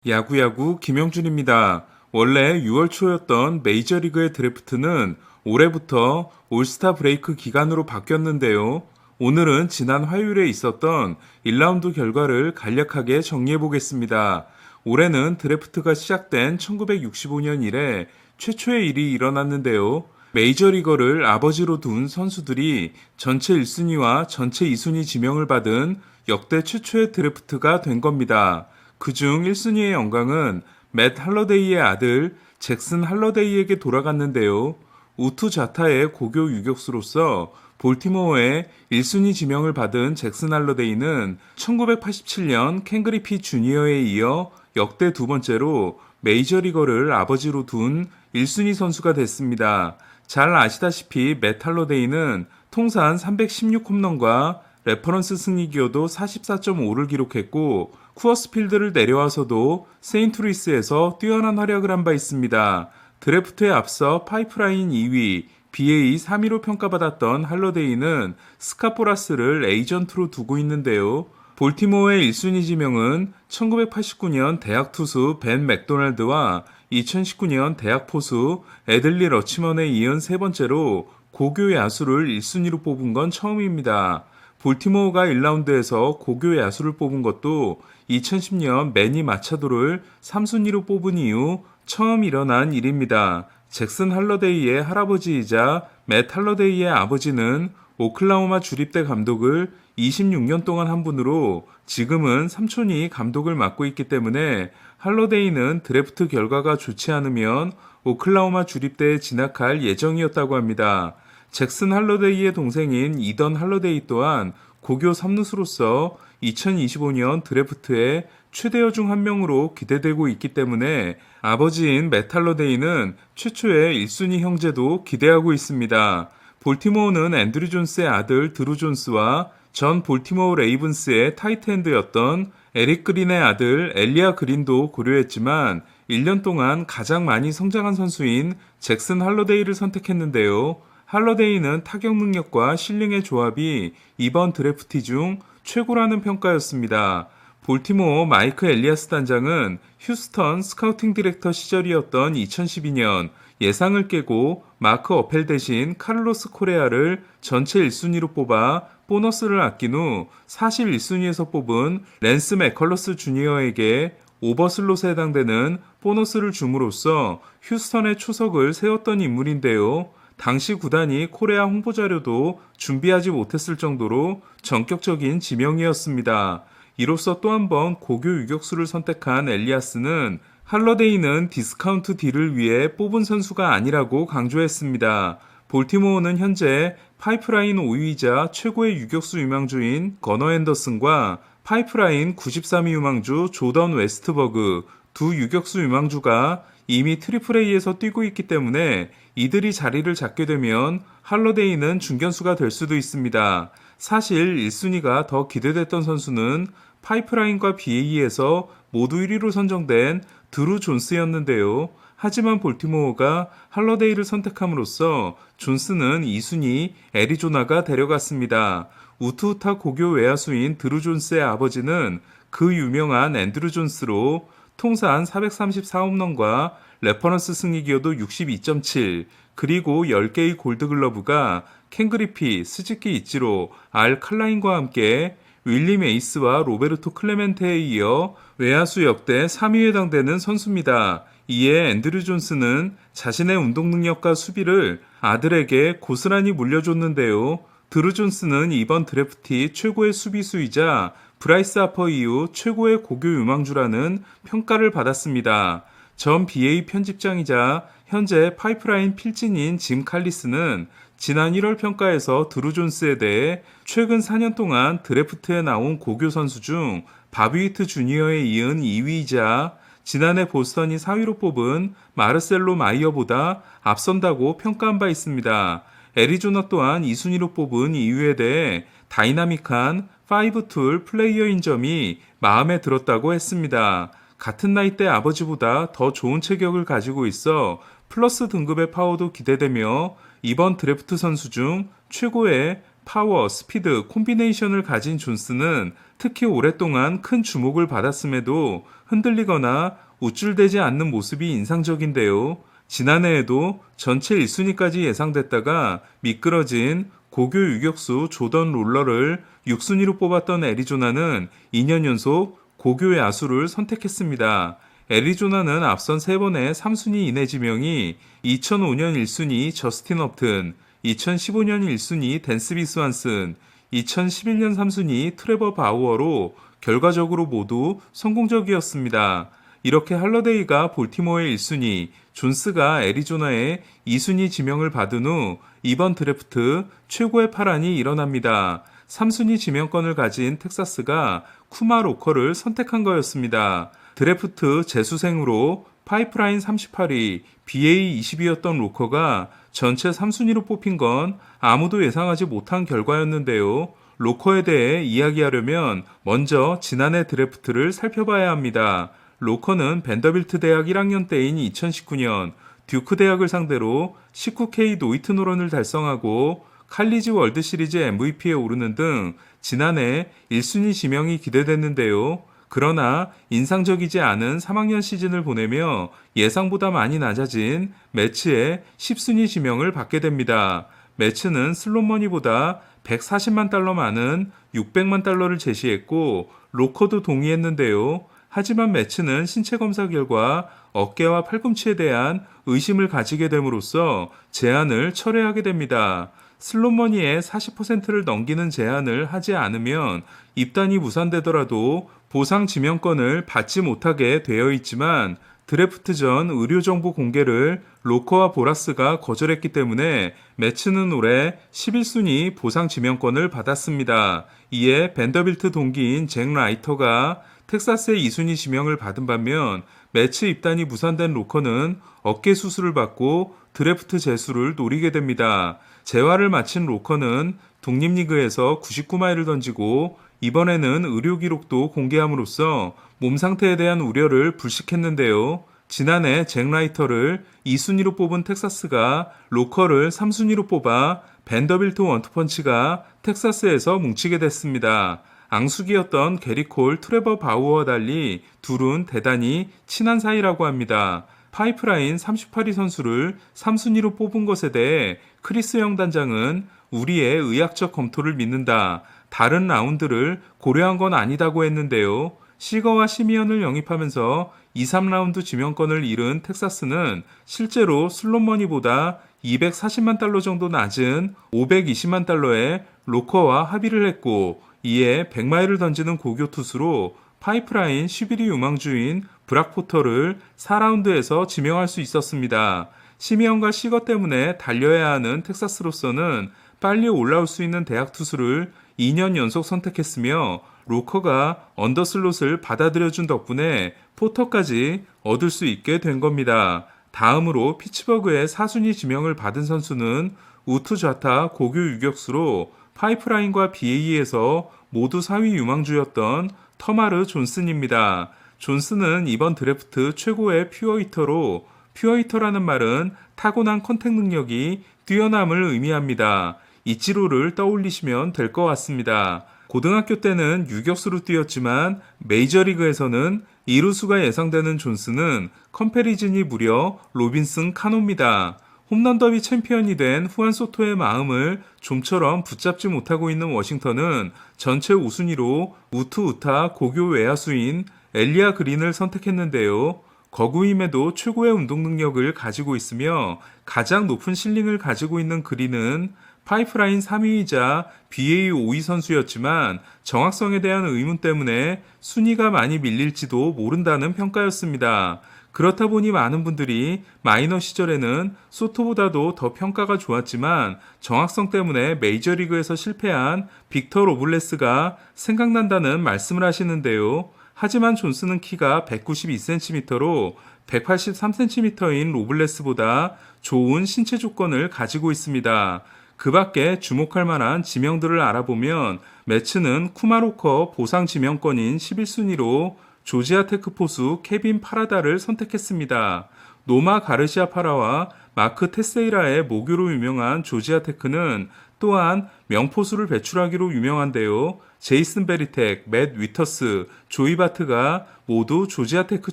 야구야구 김영준입니다. 원래 6월 초였던 메이저리그의 드래프트는 올해부터 올스타 브레이크 기간으로 바뀌었는데요. 오늘은 지난 화요일에 있었던 1라운드 결과를 간략하게 정리해 보겠습니다. 올해는 드래프트가 시작된 1965년 이래 최초의 일이 일어났는데요. 메이저리거를 아버지로 둔 선수들이 전체 1순위와 전체 2순위 지명을 받은 역대 최초의 드래프트가 된 겁니다. 그중 1순위의 영광은 맷 할러데이의 아들 잭슨 할러데이에게 돌아갔는데요. 우투 자타의 고교 유격수로서 볼티모어의 1순위 지명을 받은 잭슨 할러데이는 1987년 켄 그리피 주니어에 이어 역대 두 번째로 메이저리거를 아버지로 둔 1순위 선수가 됐습니다. 잘 아시다시피 맷 할러데이는 통산 316홈런과 레퍼런스 승리 기여도 44.5를 기록했고 쿠어스 필드를 내려와서도 세인트루이스에서 뛰어난 활약을 한 바 있습니다. 드래프트에 앞서 파이프라인 2위, BA 3위로 평가받았던 할러데이는 스카포라스를 에이전트로 두고 있는데요. 볼티모어의 1순위 지명은 1989년 대학 투수 벤 맥도날드와 2019년 대학 포수 애들리 러치먼에 이은 세 번째로 고교 야수를 1순위로 뽑은 건 처음입니다. 볼티모어가 1라운드에서 고교 야수를 뽑은 것도 2010년 매니 마차도를 3순위로 뽑은 이후 처음 일어난 일입니다. 잭슨 할러데이의 할아버지이자 맷 할러데이의 아버지는 오클라호마 주립대 감독을 26년 동안 한 분으로 지금은 삼촌이 감독을 맡고 있기 때문에 할러데이는 드래프트 결과가 좋지 않으면 오클라호마 주립대에 진학할 예정이었다고 합니다. 잭슨 할러데이의 동생인 이던 할러데이 또한 고교 3루수로서 2025년 드래프트의 최대어 중 한 명으로 기대되고 있기 때문에 아버지인 맷 할러데이는 최초의 1순위 형제도 기대하고 있습니다. 볼티모어는 앤드류 존스의 아들 드루 존스와 전 볼티모어 레이븐스의 타이트엔드였던 에릭 그린의 아들 엘리아 그린도 고려했지만 1년 동안 가장 많이 성장한 선수인 잭슨 할러데이를 선택했는데요. 할러데이는 타격 능력과 실링의 조합이 이번 드래프트 중 최고라는 평가였습니다. 볼티모어 마이크 엘리아스 단장은 휴스턴 스카우팅 디렉터 시절이었던 2012년 예상을 깨고 마크 어펠 대신 카를로스 코레아를 전체 1순위로 뽑아 보너스를 아낀 후 41순위에서 뽑은 랜스 맥컬러스 주니어에게 오버슬롯에 해당되는 보너스를 줌으로써 휴스턴의 초석을 세웠던 인물인데요. 당시 구단이 코레아 홍보 자료도 준비하지 못했을 정도로 전격적인 지명이었습니다. 이로써 또 한 번 고교 유격수를 선택한 엘리아스는 할러데이는 디스카운트 딜을 위해 뽑은 선수가 아니라고 강조했습니다. 볼티모어는 현재 파이프라인 5위이자 최고의 유격수 유망주인 거너 앤더슨과 파이프라인 93위 유망주 조던 웨스트버그 두 유격수 유망주가 이미 트리플 A에서 뛰고 있기 때문에 이들이 자리를 잡게 되면 할러데이는 중견수가 될 수도 있습니다. 사실 1순위가 더 기대됐던 선수는 파이프라인과 BA에서 모두 1위로 선정된 드루 존스였는데요. 하지만 볼티모어가 할러데이를 선택함으로써 존스는 2순위 애리조나가 데려갔습니다. 우투우타 고교 외야수인 드루 존스의 아버지는 그 유명한 앤드루 존스로 통산 434홈런과 레퍼런스 승리 기여도 62.7 그리고 10개의 골드글러브가 켄 그리피, 스즈키 이치로, 알 칼라인과 함께 윌리 메이스와 로베르토 클레멘테에 이어 외야수 역대 3위에 해당되는 선수입니다. 이에 앤드류 존스는 자신의 운동 능력과 수비를 아들에게 고스란히 물려줬는데요. 드루 존스는 이번 드래프트 최고의 수비수이자 브라이스 하퍼 이후 최고의 고교 유망주라는 평가를 받았습니다. 전 BA 편집장이자 현재 파이프라인 필진인 짐 칼리스는 지난 1월 평가에서 드루 존스에 대해 최근 4년 동안 드래프트에 나온 고교 선수 중 바비 위트 주니어에 이은 2위이자 지난해 보스턴이 4위로 뽑은 마르셀로 마이어보다 앞선다고 평가한 바 있습니다. 애리조나 또한 2순위로 뽑은 이유에 대해 다이나믹한 5툴 플레이어인 점이 마음에 들었다고 했습니다. 같은 나이대 아버지보다 더 좋은 체격을 가지고 있어 플러스 등급의 파워도 기대되며 이번 드래프트 선수 중 최고의 파워, 스피드, 콤비네이션을 가진 존스는 특히 오랫동안 큰 주목을 받았음에도 흔들리거나 우쭐대지 않는 모습이 인상적인데요. 지난해에도 전체 1순위까지 예상됐다가 미끄러진 고교 유격수 조던 롤러를 6순위로 뽑았던 애리조나는 2년 연속 고교 야수를 선택했습니다. 애리조나는 앞선 3번의 3순위 이내 지명이 2005년 1순위 저스틴 업튼, 2015년 1순위 댄스비 스완슨, 2011년 3순위 트레버 바우어로 결과적으로 모두 성공적이었습니다. 이렇게 할러데이가 볼티모어의 1순위, 존스가 애리조나의 2순위 지명을 받은 후 이번 드래프트 최고의 파란이 일어납니다. 3순위 지명권을 가진 텍사스가 쿠마 로커를 선택한 거였습니다. 드래프트 재수생으로 파이프라인 38위, BA 20위였던 로커가 전체 3순위로 뽑힌 건 아무도 예상하지 못한 결과였는데요. 로커에 대해 이야기하려면 먼저 지난해 드래프트를 살펴봐야 합니다. 로커는 벤더빌트 대학 1학년 때인 2019년 듀크 대학을 상대로 19K 노히트 노런을 달성하고 칼리지 월드 시리즈 MVP에 오르는 등 지난해 1순위 지명이 기대됐는데요. 그러나 인상적이지 않은 3학년 시즌을 보내며 예상보다 많이 낮아진 매츠의 10순위 지명을 받게 됩니다. 매츠는 슬롯머니보다 140만 달러 많은 600만 달러를 제시했고 로커도 동의했는데요. 하지만 매츠는 신체 검사 결과 어깨와 팔꿈치에 대한 의심을 가지게 됨으로써 제안을 철회하게 됩니다. 슬롯머니의 40%를 넘기는 제안을 하지 않으면 입단이 무산되더라도 보상 지명권을 받지 못하게 되어 있지만 드래프트 전 의료 정보 공개를 로커와 보라스가 거절했기 때문에 매츠는 올해 11순위 보상 지명권을 받았습니다. 이에 벤더빌트 동기인 잭 라이터가 텍사스의 2순위 지명을 받은 반면 매츠 입단이 무산된 로커는 어깨 수술을 받고 드래프트 재수를 노리게 됩니다. 재활을 마친 로커는 독립리그에서 99마일을 던지고 이번에는 의료 기록도 공개함으로써 몸 상태에 대한 우려를 불식했는데요. 지난해 잭 라이터를 2순위로 뽑은 텍사스가 로커를 3순위로 뽑아 벤더빌트 원투펀치가 텍사스에서 뭉치게 됐습니다. 앙숙이었던 게리콜, 트레버 바우어와 달리 둘은 대단히 친한 사이라고 합니다. 파이프라인 38위 선수를 3순위로 뽑은 것에 대해 크리스 영 단장은 우리의 의학적 검토를 믿는다. 다른 라운드를 고려한 건 아니다고 했는데요. 시거와 시미언을 영입하면서 2, 3라운드 지명권을 잃은 텍사스는 실제로 슬롯머니보다 240만 달러 정도 낮은 520만 달러의 로커와 합의를 했고 이에 100마일을 던지는 고교 투수로 파이프라인 11위 유망주인 브락 포터를 4라운드에서 지명할 수 있었습니다. 시미언과 시거 때문에 달려야 하는 텍사스로서는 빨리 올라올 수 있는 대학 투수를 2년 연속 선택했으며 로커가 언더슬롯을 받아들여준 덕분에 포터까지 얻을 수 있게 된 겁니다. 다음으로 피츠버그의 4순위 지명을 받은 선수는 우투 좌타 고교 유격수로 파이프라인과 BA에서 모두 4위 유망주였던 터마르 존슨입니다. 존슨은 이번 드래프트 최고의 퓨어히터로 퓨어히터라는 말은 타고난 컨택 능력이 뛰어남을 의미합니다. 이치로를 떠올리시면 될 것 같습니다. 고등학교 때는 유격수로 뛰었지만 메이저리그에서는 2루수가 예상되는 존슨은 컴패리즌이 무려 로빈슨 카노입니다. 홈런 더비 챔피언이 된 후안 소토의 마음을 좀처럼 붙잡지 못하고 있는 워싱턴은 전체 우순위로 우투 우타 고교 외야수인 엘리아 그린을 선택했는데요. 거구임에도 최고의 운동 능력을 가지고 있으며 가장 높은 실링을 가지고 있는 그린은 파이프라인 3위이자 BA 5위 선수였지만 정확성에 대한 의문 때문에 순위가 많이 밀릴지도 모른다는 평가였습니다. 그렇다 보니 많은 분들이 마이너 시절에는 소토보다도 더 평가가 좋았지만 정확성 때문에 메이저리그에서 실패한 빅터 로블레스가 생각난다는 말씀을 하시는데요. 하지만 존슨은 키가 192cm로 183cm인 로블레스보다 좋은 신체 조건을 가지고 있습니다. 그 밖에 주목할 만한 지명들을 알아보면 매츠는 쿠마로커 보상 지명권인 11순위로 조지아 테크 포수 케빈 파라다를 선택했습니다. 노마 가르시아 파라와 마크 테세이라의 모교로 유명한 조지아 테크는 또한 명포수를 배출하기로 유명한데요. 제이슨 베리텍, 맷 위터스, 조이 바트가 모두 조지아 테크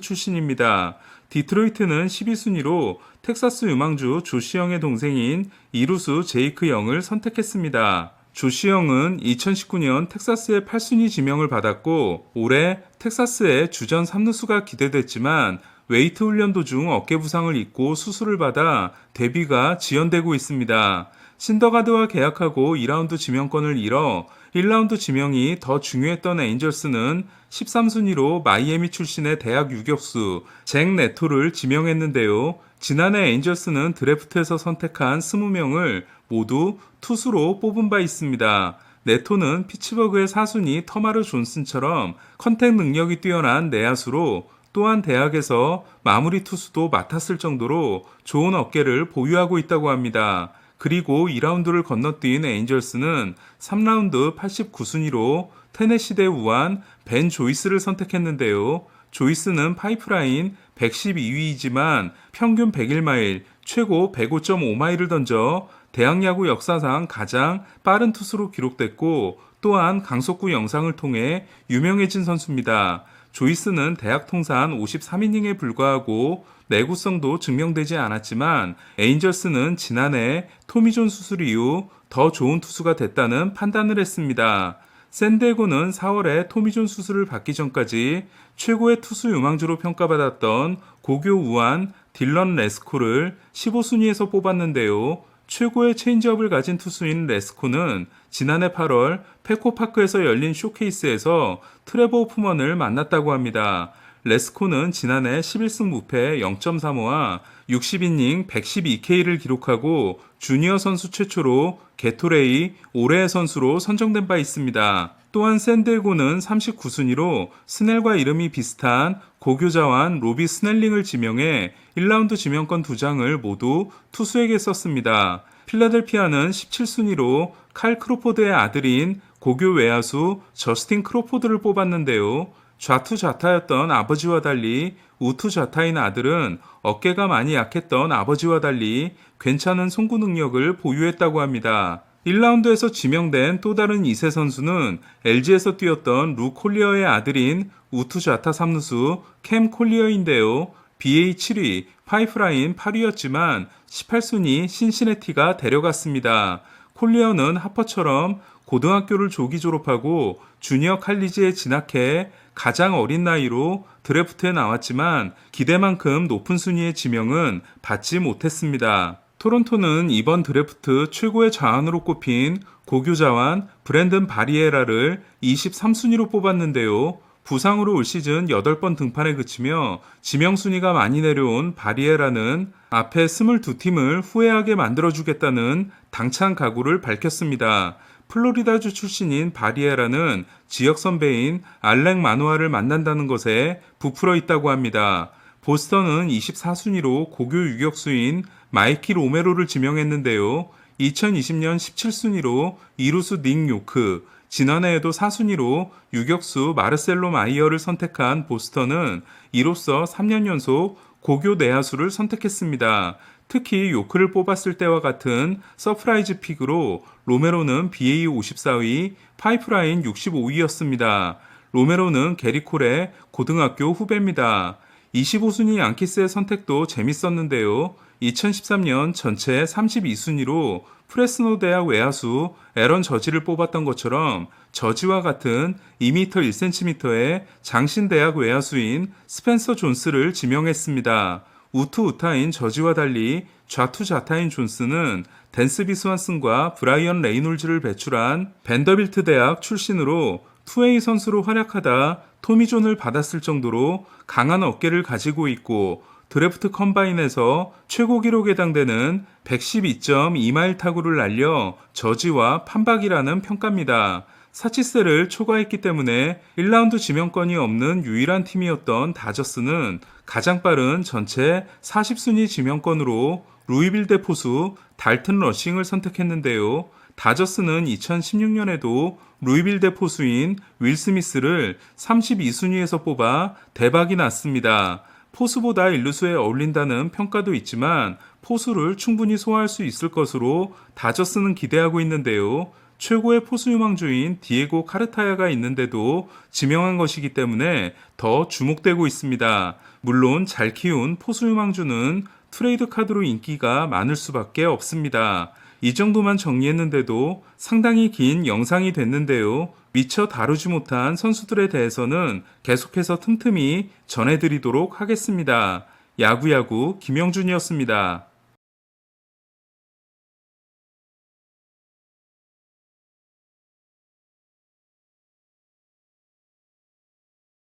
출신입니다. 디트로이트는 12순위로 텍사스 유망주 조시 영의 동생인 이루수 제이크 영을 선택했습니다. 조시 영은 2019년 텍사스의 8순위 지명을 받았고 올해 텍사스의 주전 3루수가 기대됐지만 웨이트 훈련 도중 어깨 부상을 입고 수술을 받아 데뷔가 지연되고 있습니다. 신더가드와 계약하고 2라운드 지명권을 잃어 1라운드 지명이 더 중요했던 에인절스는 13순위로 마이애미 출신의 대학 유격수 잭 네토를 지명했는데요. 지난해 에인절스는 드래프트에서 선택한 20명을 모두 투수로 뽑은 바 있습니다. 네토는 피츠버그의 4순위 터마르 존슨처럼 컨택 능력이 뛰어난 내야수로 또한 대학에서 마무리 투수도 맡았을 정도로 좋은 어깨를 보유하고 있다고 합니다. 그리고 2라운드를 건너뛴 에인절스는 3라운드 89순위로 테네시대 우완 벤 조이스를 선택했는데요. 조이스는 파이프라인 112위이지만 평균 101마일, 최고 105.5마일을 던져 대학야구 역사상 가장 빠른 투수로 기록됐고 또한 강속구 영상을 통해 유명해진 선수입니다. 조이스는 대학 통산 53이닝에 불과하고 내구성도 증명되지 않았지만 에인절스는 지난해 토미존 수술 이후 더 좋은 투수가 됐다는 판단을 했습니다. 샌디에고는 4월에 토미존 수술을 받기 전까지 최고의 투수 유망주로 평가받았던 고교 우완 딜런 레스코를 15순위에서 뽑았는데요. 최고의 체인지업을 가진 투수인 레스코는 지난해 8월 페코파크에서 열린 쇼케이스에서 트레버 호프먼을 만났다고 합니다. 레스코는 지난해 11승 무패 0.35와 60이닝 112K를 기록하고 주니어 선수 최초로 게토레이 올해의 선수로 선정된 바 있습니다. 또한 샌디에고는 39순위로 스넬과 이름이 비슷한 고교자완 로비 스넬링을 지명해 1라운드 지명권 2장을 모두 투수에게 썼습니다. 필라델피아는 17순위로 칼 크로포드의 아들인 고교 외야수 저스틴 크로포드를 뽑았는데요. 좌투좌타였던 아버지와 달리 우투좌타인 아들은 어깨가 많이 약했던 아버지와 달리 괜찮은 송구 능력을 보유했다고 합니다. 1라운드에서 지명된 또 다른 2세 선수는 LG에서 뛰었던 루 콜리어의 아들인 우투좌타 3루수 캠 콜리어인데요. BA 7위, 파이프라인 8위였지만 18순위 신시내티가 데려갔습니다. 콜리어는 하퍼처럼 고등학교를 조기 졸업하고 주니어 칼리지에 진학해 가장 어린 나이로 드래프트에 나왔지만 기대만큼 높은 순위의 지명은 받지 못했습니다. 토론토는 이번 드래프트 최고의 자완으로 꼽힌 고교자완 브랜든 바리에라를 23순위로 뽑았는데요. 부상으로 올 시즌 8번 등판에 그치며 지명순위가 많이 내려온 바리에라는 앞에 22팀을 후회하게 만들어주겠다는 당찬 각오를 밝혔습니다. 플로리다주 출신인 바리에라는 지역 선배인 알렉 마누아를 만난다는 것에 부풀어 있다고 합니다. 보스턴은 24순위로 고교 유격수인 마이키 로메로를 지명했는데요. 2020년 17순위로 이루수 닉 요크, 지난해에도 4순위로 유격수 마르셀로 마이어를 선택한 보스턴은 이로써 3년 연속 고교 내야수를 선택했습니다. 특히 요크를 뽑았을 때와 같은 서프라이즈 픽으로 로메로는 BA 54위, 파이프라인 65위였습니다. 로메로는 게리 콜의 고등학교 후배입니다. 25순위 양키스의 선택도 재밌었는데요. 2013년 전체 32순위로 프레스노 대학 외야수 에런 저지를 뽑았던 것처럼 저지와 같은 2m 1cm의 장신 대학 외야수인 스펜서 존스를 지명했습니다. 우투 우타인 저지와 달리 좌투 좌타인 존스는 댄스비 스완슨과 브라이언 레이놀즈를 배출한 벤더빌트 대학 출신으로 투웨이 선수로 활약하다 토미존을 받았을 정도로 강한 어깨를 가지고 있고 드래프트 컴바인에서 최고 기록에 해당되는 112.2마일 타구를 날려 저지와 판박이라는 평가입니다. 사치세를 초과했기 때문에 1라운드 지명권이 없는 유일한 팀이었던 다저스는 가장 빠른 전체 40순위 지명권으로 루이빌대 포수 달튼 러싱을 선택했는데요. 다저스는 2016년에도 루이빌대 포수인 윌 스미스를 32순위에서 뽑아 대박이 났습니다. 포수보다 일루수에 어울린다는 평가도 있지만 포수를 충분히 소화할 수 있을 것으로 다저스는 기대하고 있는데요. 최고의 포수 유망주인 디에고 카르타야가 있는데도 지명한 것이기 때문에 더 주목되고 있습니다. 물론 잘 키운 포수 유망주는 트레이드 카드로 인기가 많을 수밖에 없습니다. 이 정도만 정리했는데도 상당히 긴 영상이 됐는데요. 미처 다루지 못한 선수들에 대해서는 계속해서 틈틈이 전해드리도록 하겠습니다. 야구야구 김영준이었습니다.